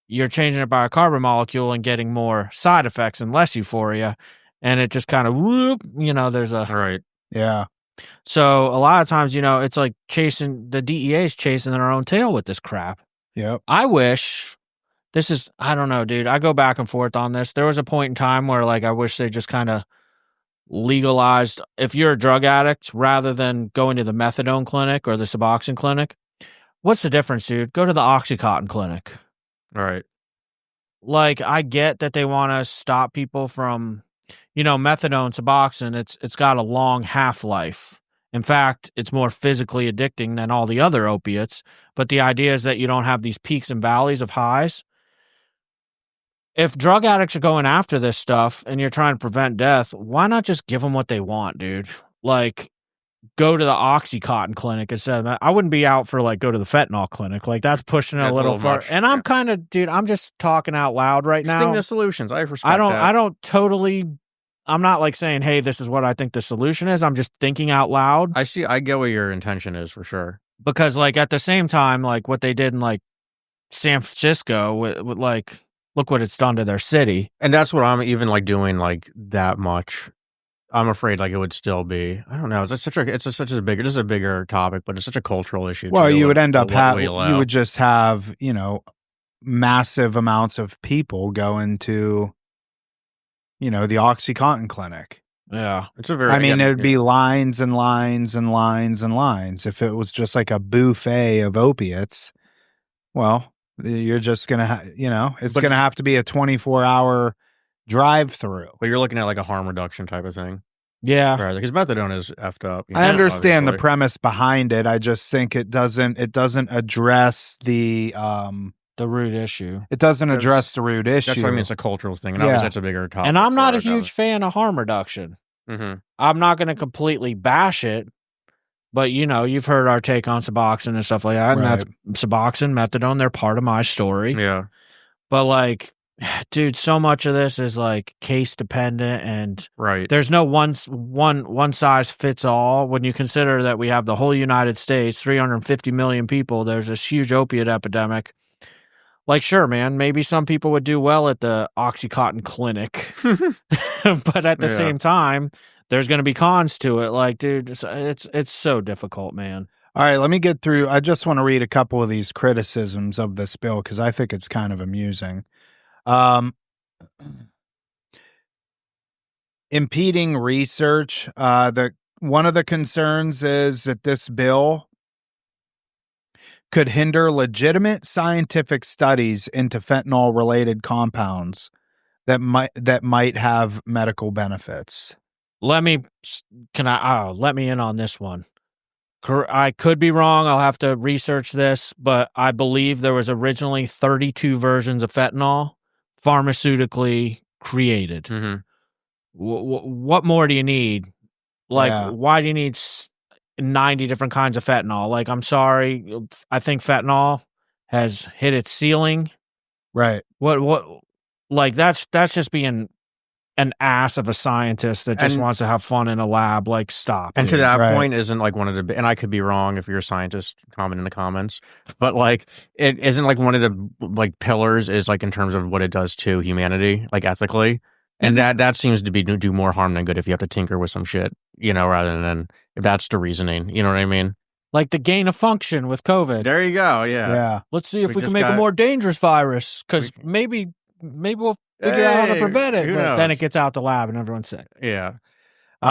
you're changing it by a carbon molecule and getting more side effects and less euphoria. And it just kind of, there's a... Right. Yeah. So a lot of times, it's like the DEA's chasing their own tail with this crap. Yep. I wish I don't know, dude. I go back and forth on this. There was a point in time where like, I wish they just kind of legalized, if you're a drug addict, rather than going to the methadone clinic or the Suboxone clinic, what's the difference, dude? Go to the Oxycontin clinic. All right. Like, I get that they want to stop people from, methadone, Suboxone, it's got a long half-life. In fact, it's more physically addicting than all the other opiates. But the idea is that you don't have these peaks and valleys of highs. If drug addicts are going after this stuff and you're trying to prevent death, why not just give them what they want, dude? Like, go to the Oxycontin clinic instead of that. I wouldn't be out for, like, go to the fentanyl clinic. Like, that's pushing it a little far. And I'm kind of, dude, I'm just talking out loud right now. Think the solutions. I respect that. I don't totally... I'm not like saying, hey, this is what I think the solution is. I'm just thinking out loud. I get what your intention is for sure. Because like at the same time, like what they did in like San Francisco with like, look what it's done to their city. And that's what I'm even like doing like that much. I'm afraid like it would still be, I don't know. This is a bigger topic, but it's such a cultural issue. Well, you would end up you would just have, massive amounts of people going to, the Oxycontin clinic. Yeah. There'd be lines and lines and lines and lines. If it was just like a buffet of opiates, well, you're just going to, it's going to have to be a 24-hour drive-through. But you're looking at like a harm reduction type of thing. Yeah. Right, because methadone is effed up. I understand the premise behind it. I just think it doesn't address the root issue. It doesn't address the root issue. That's what I mean. It's a cultural thing. And obviously that's a bigger topic. And I'm not a huge fan of harm reduction. Mm-hmm. I'm not going to completely bash it, but you've heard our take on Suboxone and stuff like that. Right. And that's Suboxone, methadone, they're part of my story. Yeah. But like, Dude, so much of this is like case dependent, and Right. there's no one size fits all. When you consider that we have the whole United States, 350 million people, there's this huge opiate epidemic. Like, sure, man, maybe some people would do well at the Oxycontin clinic, but at the Yeah. same time, there's going to be cons to it. Like, dude, it's so difficult, man. All right, let me get through. I just want to read a couple of these criticisms of this bill because I think it's kind of amusing. Impeding research. One of the concerns is that this bill could hinder legitimate scientific studies into fentanyl related compounds that might have medical benefits. Let me in on this one. I could be wrong. I'll have to research this, but I believe there was originally 32 versions of fentanyl pharmaceutically created. Mm-hmm. What more do you need? Like, why do you need 90 different kinds of fentanyl? Like, I'm sorry. I think fentanyl has hit its ceiling. Right. What, like, that's just being an ass of a scientist that just wants to have fun in a lab. Like, stop. And dude. to that point, isn't like one of the, and I could be wrong if you're a scientist, comment in the comments, but like, it isn't like one of the like pillars is like in terms of what it does to humanity, like ethically. And that seems to be do more harm than good if you have to tinker with some shit, you know, rather than if that's the reasoning, you know what I mean? Like the gain of function with COVID. There you go. Yeah. Let's see if we can make a more dangerous virus, because maybe we'll figure out how to prevent it. But then it gets out the lab and everyone's sick. Yeah.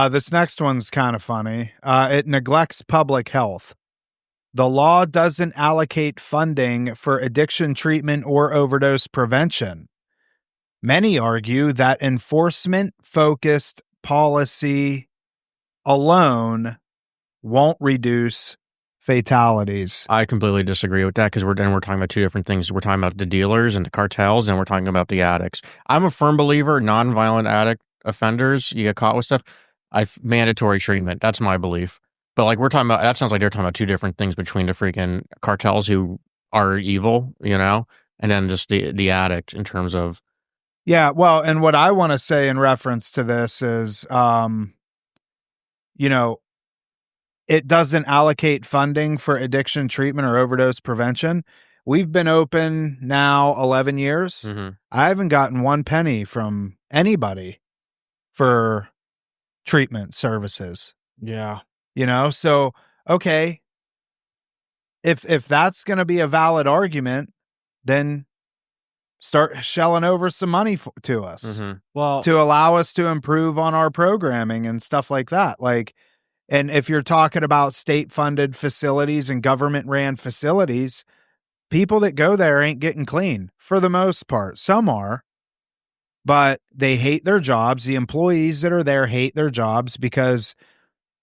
This next one's kind of funny. It neglects public health. The law doesn't allocate funding for addiction treatment or overdose prevention. Many argue that enforcement-focused policy alone won't reduce fatalities. I completely disagree with that because we're talking about two different things. We're talking about the dealers and the cartels, and we're talking about the addicts. I'm a firm believer, nonviolent addict offenders, you get caught with stuff, mandatory treatment. That's my belief. But like we're talking about, that sounds like they're talking about two different things between the freaking cartels who are evil, you know, and then just the addict in terms of. Yeah, well, and what I want to say in reference to this is, you know, it doesn't allocate funding for addiction treatment or overdose prevention. We've been open now 11 years. Mm-hmm. I haven't gotten one penny from anybody for treatment services. Yeah. You know, so, okay, if that's going to be a valid argument, then start shelling over some money to us. Mm-hmm. Well, to allow us to improve on our programming and stuff like that. Like, and if you're talking about state-funded facilities and government-ran facilities, people that go there ain't getting clean for the most part. Some are, but they hate their jobs. The employees that are there hate their jobs because,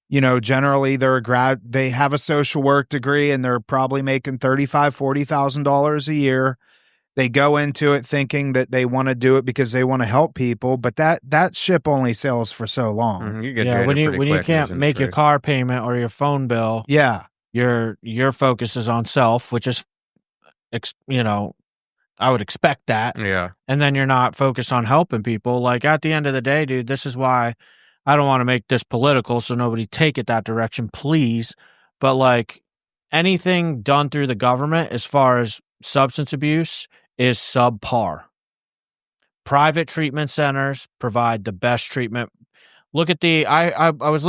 you know, generally they have a social work degree and they're probably making $35,000, $40,000 a year. They go into it thinking that they want to do it because they want to help people, but that ship only sails for so long. Mm-hmm. You get when you can't make your car payment or your phone bill, your focus is on self, which is, you know, I would expect that. Yeah, and then you're not focused on helping people. Like at the end of the day, dude, this is why I don't want to make this political, so nobody take it that direction, please. But like anything done through the government as far as substance abuse is subpar. Private treatment centers provide the best treatment. Look at I was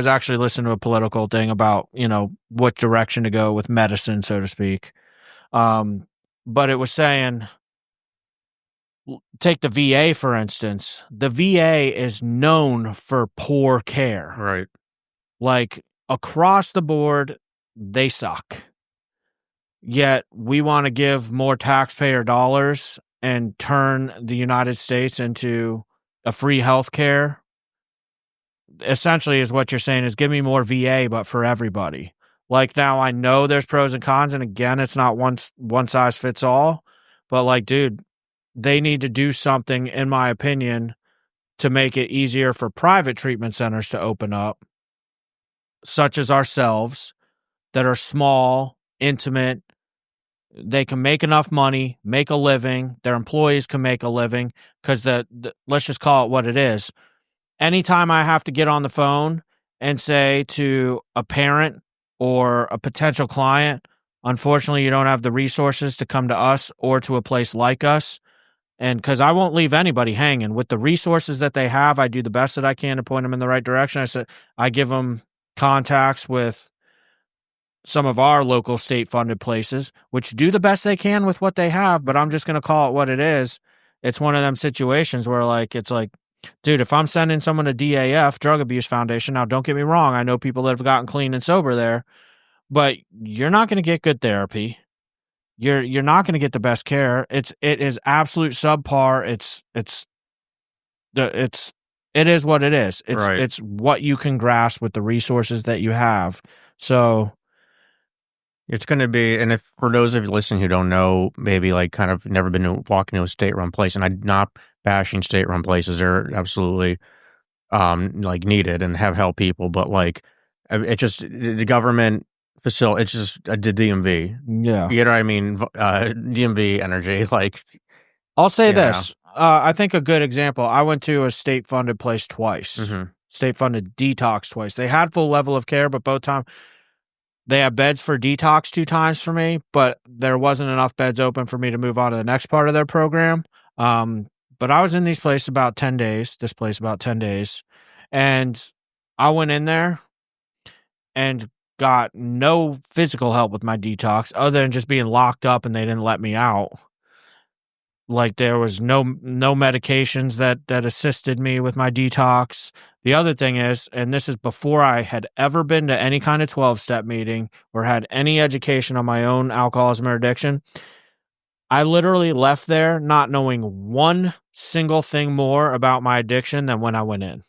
actually listening to a political thing about, you know, what direction to go with medicine, so to speak. But it was saying, take the VA, for instance. The VA is known for poor care. right. Like across the board, they suck. Yet we want to give more taxpayer dollars and turn the United States into a free healthcare. Essentially is what you're saying is give me more VA, but for everybody. Like now I know there's pros and cons. And again, it's not one size fits all, but like, dude, they need to do something, in my opinion, to make it easier for private treatment centers to open up, such as ourselves, that are small, intimate, They can make enough money, make a living. Their employees can make a living because let's just call it what it is. Anytime I have to get on the phone and say to a parent or a potential client, unfortunately, you don't have the resources to come to us or to a place like us. And because I won't leave anybody hanging with the resources that they have, I do the best that I can to point them in the right direction. I give them contacts with some of our local state funded places, which do the best they can with what they have. But I'm just going to call it what it is. It's one of them situations where it's like, dude, if I'm sending someone to DAF, Drug Abuse Foundation, now don't get me wrong, I know people that have gotten clean and sober there, but you're not going to get good therapy. You're not going to get the best care. It is absolute subpar. It is what it is. It's what you can grasp with the resources that you have. So it's going to be, and if for those of you listening who don't know, maybe like kind of never been to walk into a state-run place, and I'm not bashing state-run places, they're absolutely like needed and have helped people, but like it just the government facility, it's just the DMV. Yeah, you know what I mean? DMV energy. Like, I'll say this. I think a good example. I went to a state-funded place twice. Mm-hmm. State-funded detox twice. They had full level of care, but both times they had beds for detox 2 times for me, but there wasn't enough beds open for me to move on to the next part of their program. But I was in this place about 10 days, and I went in there and got no physical help with my detox other than just being locked up and they didn't let me out. Like there was no medications that assisted me with my detox. The other thing is, and this is before I had ever been to any kind of 12-step meeting or had any education on my own alcoholism or addiction, I literally left there not knowing one single thing more about my addiction than when I went in.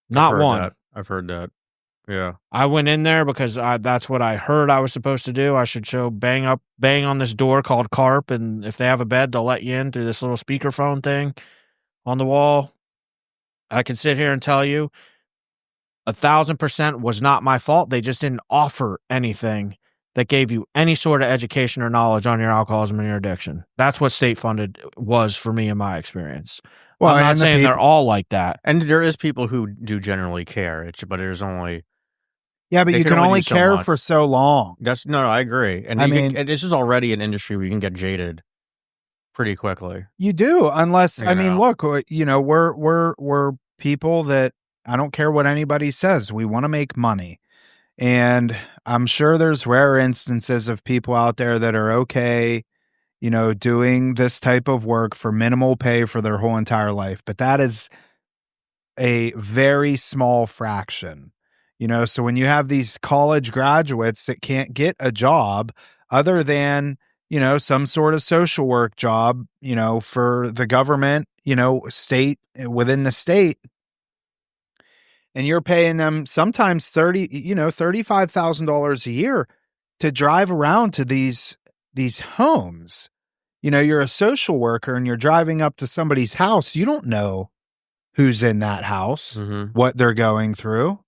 Not one. I've heard that. Yeah. I went in there because that's what I heard I was supposed to do. I should bang on this door called CARP, and if they have a bed, they'll let you in through this little speakerphone thing on the wall. I can sit here and tell you 1,000% was not my fault. They just didn't offer anything that gave you any sort of education or knowledge on your alcoholism and your addiction. That's what state funded was for me in my experience. Well, I'm not saying they're all like that. And there is people who do generally care, but there's only... Yeah, but you can only care for so long. No, I agree. And this is already an industry where you can get jaded pretty quickly. You do, unless look, we're people that I don't care what anybody says. We want to make money. And I'm sure there's rare instances of people out there that are okay, doing this type of work for minimal pay for their whole entire life. But that is a very small fraction. So when you have these college graduates that can't get a job other than, some sort of social work job, for the government, state within the state, and you're paying them sometimes $35,000 a year to drive around to these homes. You're a social worker and you're driving up to somebody's house. You don't know who's in that house, what they're going through.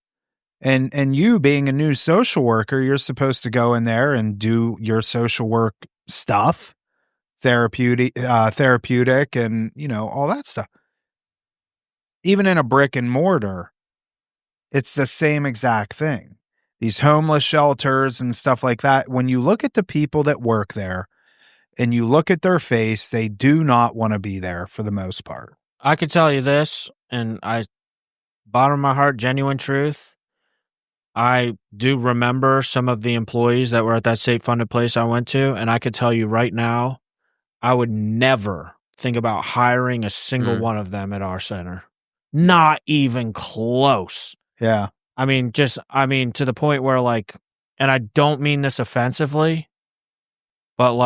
And you being a new social worker, you're supposed to go in there and do your social work stuff, therapeutic and, all that stuff. Even in a brick and mortar, it's the same exact thing. These homeless shelters and stuff like that. When you look at the people that work there and you look at their face, they do not want to be there for the most part. I could tell you this, and bottom of my heart, genuine truth. I do remember some of the employees that were at that state-funded place I went to, and I could tell you right now, I would never think about hiring a single one of them at our center. Not even close. Yeah. To the point where and I don't mean this offensively, but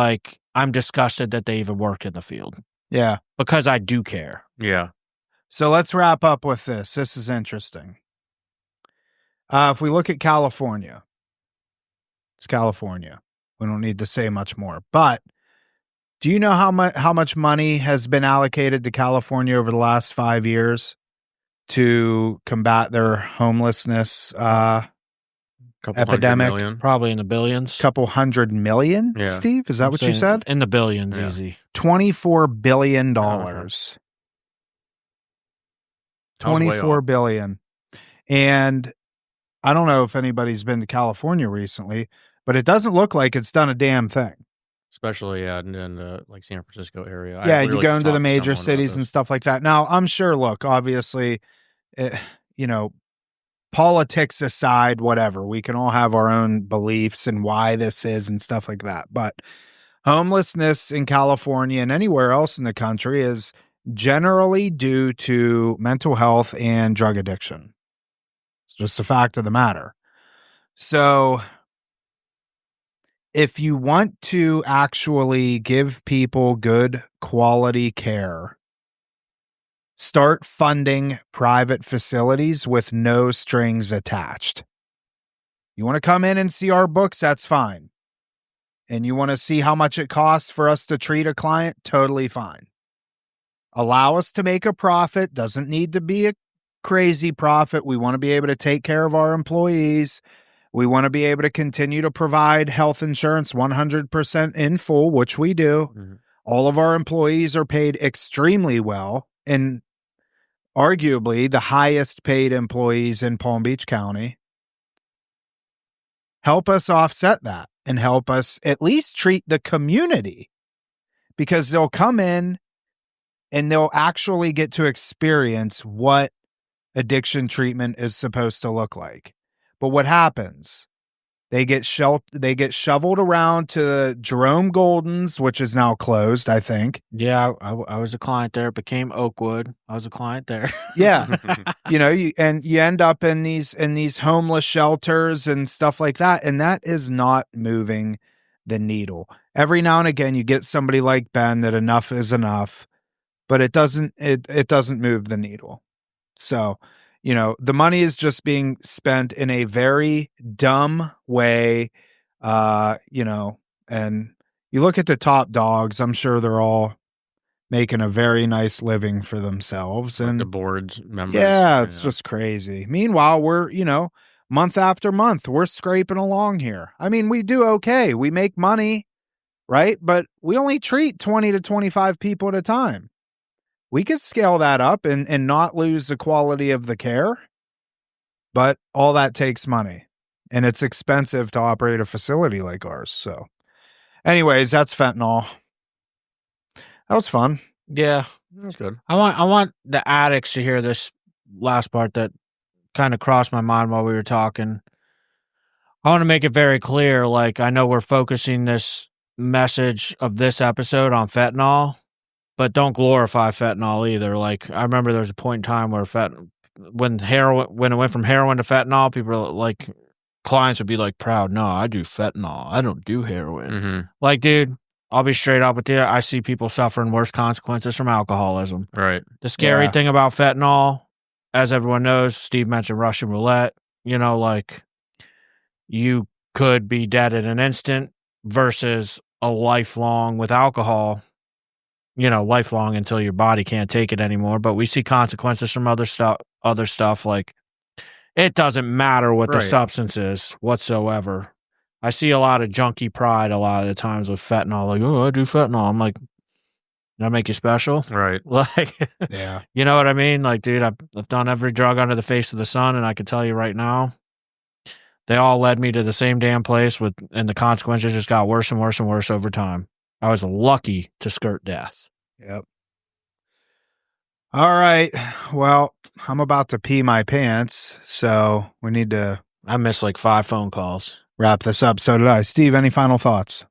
I'm disgusted that they even work in the field. Yeah. Because I do care. Yeah. So let's wrap up with this. This is interesting. If we look at California, it's California. We don't need to say much more. But do you know how much money has been allocated to California over the last 5 years to combat their homelessness epidemic. Probably in the billions. Couple 100 million, Yeah. Steve? Is that what you said? In the billions, Yeah. easy. $24 billion. Sounds way $24 off. billion. And I don't know if anybody's been to California recently, but it doesn't look like it's done a damn thing. Especially in like San Francisco area. Yeah, I you literally go just into the talked to major someone about cities this. and stuff like that. Now, I'm sure, look, obviously, politics aside, whatever, we can all have our own beliefs and why this is and stuff like that. But homelessness in California and anywhere else in the country is generally due to mental health and drug addiction. It's just a fact of the matter. So if you want to actually give people good quality care, start funding private facilities with no strings attached. You want to come in and see our books? That's fine. And you want to see how much it costs for us to treat a client? Totally fine. Allow us to make a profit. Doesn't need to be a crazy profit. We want to be able to take care of our employees. We want to be able to continue to provide health insurance 100% in full, which we do. Mm-hmm. All of our employees are paid extremely well, and arguably the highest paid employees in Palm Beach County. Help us offset that and help us at least treat the community, because they'll come in and they'll actually get to experience what addiction treatment is supposed to look like. But what happens? They get shoveled around to Jerome Golden's, which is now closed, I think. Yeah, I was a client there. It became Oakwood. I was a client there. Yeah. You end up in these homeless shelters and stuff like that. And that is not moving the needle. Every now and again, you get somebody like Ben that enough is enough, but it doesn't move the needle. So, the money is just being spent in a very dumb way. And you look at the top dogs, I'm sure they're all making a very nice living for themselves. Like And the board members. yeah, it's just crazy. Meanwhile, we're, month after month, we're scraping along here. I mean, we do okay. We make money, right? But we only treat 20 to 25 people at a time. We could scale that up and not lose the quality of the care, but all that takes money, and it's expensive to operate a facility like ours. So anyways, that's fentanyl. That was fun. Yeah, That's good. I want the addicts to hear this last part that kind of crossed my mind while we were talking. I want to make it very clear. Like, I know we're focusing this message of this episode on fentanyl, but don't glorify fentanyl either. Like, I remember there was a point in time where when it went from heroin to fentanyl, people were like, clients would be like proud. No, I do fentanyl. I don't do heroin. Mm-hmm. Like, dude, I'll be straight up with you. I see people suffering worse consequences from alcoholism. Right. The scary thing about fentanyl, as everyone knows, Steve mentioned Russian roulette. Like, you could be dead in an instant versus a lifelong with alcohol. Lifelong until your body can't take it anymore. But we see consequences from other stuff. Like, it doesn't matter what the substance is whatsoever. I see a lot of junkie pride a lot of the times with fentanyl. Like, oh, I do fentanyl. I'm like, did I make you special? Right. Like, Yeah. You know what I mean? Like, dude, I've done every drug under the face of the sun, and I can tell you right now, they all led me to the same damn place and the consequences just got worse and worse and worse over time. I was lucky to skirt death. Yep. All right. Well, I'm about to pee my pants, so we need to I missed like 5 phone calls. wrap this up. So did I. Steve, any final thoughts?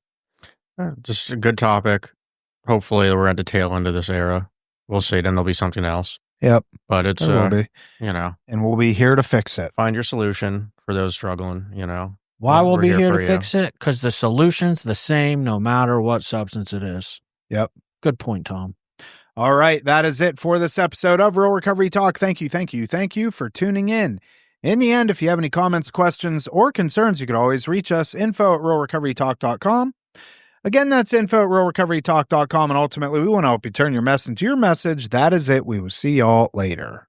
Just a good topic. Hopefully we're at the tail end of this era. We'll see. Then there'll be something else. Yep. But it's, There will be. And we'll be here to fix it. Find your solution for those struggling, Why Yeah, we'll we're be here here for to you. fix it? Because the solution's the same no matter what substance it is. Yep. Good point, Tom. All right. That is it for this episode of Real Recovery Talk. Thank you for tuning in. In the end, if you have any comments, questions, or concerns, you can always reach us, info@realrecoverytalk.com. Again, that's info@realrecoverytalk.com. And ultimately, we want to help you turn your mess into your message. That is it. We will see y'all later.